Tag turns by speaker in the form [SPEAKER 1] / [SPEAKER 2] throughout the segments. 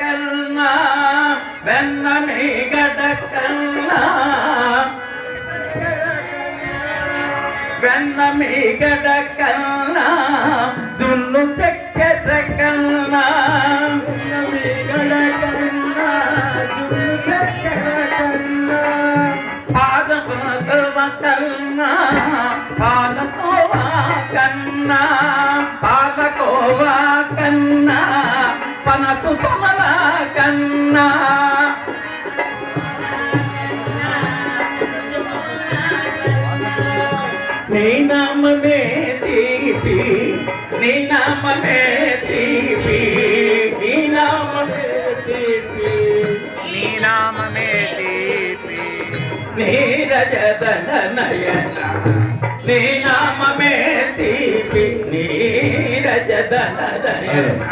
[SPEAKER 1] కన్నా వెన్న మీగడ కన్నా వెన్న మీగడ కన్నా దున్ను చక్కెర కన్నా మీగడ కన్నా దున్ను చక్కెర కన్నా పాదకోవ కన్నా పాదకోవ కన్నా పాదకోవ కన్నా పనసు కమల కన్నా నీ నామమే తీపి నీ నామమే తీపి నీ నామమే తీపి
[SPEAKER 2] నీ నామమే తీపి
[SPEAKER 1] నీరజదన నయన నీ నామమే తీపి నీరజదన నయన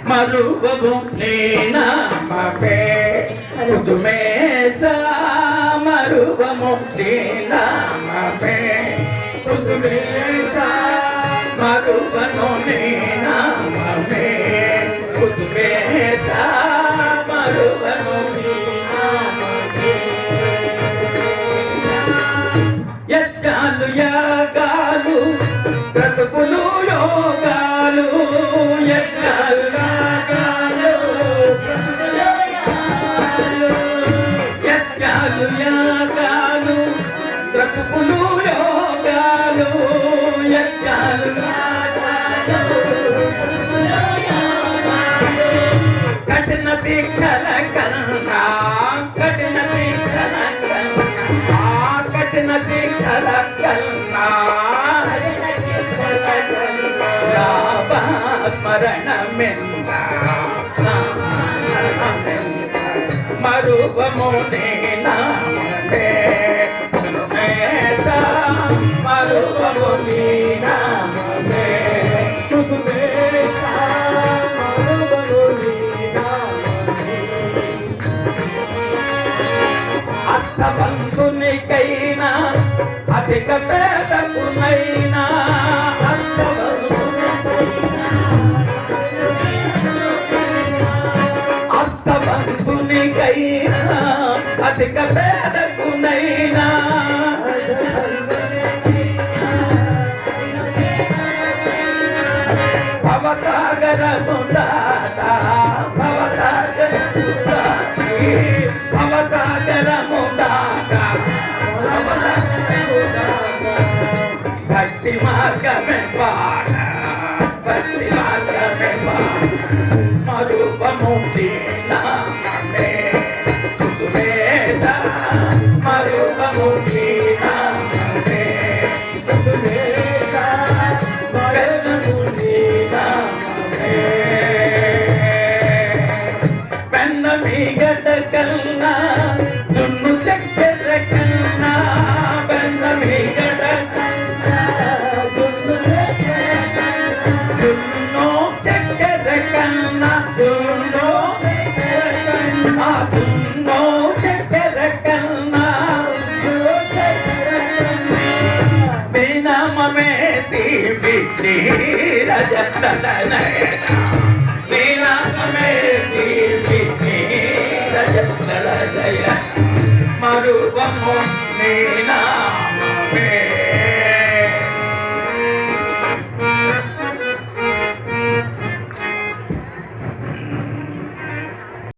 [SPEAKER 1] మరువము నీ నామమే కుదుమేసా మరువము నీ నామమే కుదుమేసా మరువను నీ నామమే కుదుమేసా మరువను నీ నామమే యజ్ఞాలు యాగాలు బ్రతుకులు యోగాలు యజ్ఞాలు యాగాలు యజ్ఞాలు యాగాలు బ్రతుకులు యోగాలు యజ్ఞాలు కఠిన దీక్షల కన్నా కఠిన దీక్షల కన్నా కఠిన దీక్షల కన్నా స్మరణమెంద మరువము నీ నామమే మరువము నీ నామమే అర్థవంతునికైనా అధిక పేదకునైనా అర్థవంతునికైనా అధిక పేదకునైనా భవసాగరము దాతా భవసాగరము దాటి భవసాగరము దాతా భక్తి మార్గమే బాణ భక్తి మార్గమే బాణ మరువము నీ నామమే కుదుమేస మరువము నీ నామమే కుదుమేస మరువము నీ నామమే వెన్న మీగడ కన్నా దున్ను చక్కెర కన్నా వెన్న మీగడ కన్నా దున్ను చక్కెర కన్నా దున్ను చక్కెర కన్నా నీ నామమే తీపి నీరజదన నయన నీ నామమే తీపి నీరజదన నయన మరువము నీ నామమే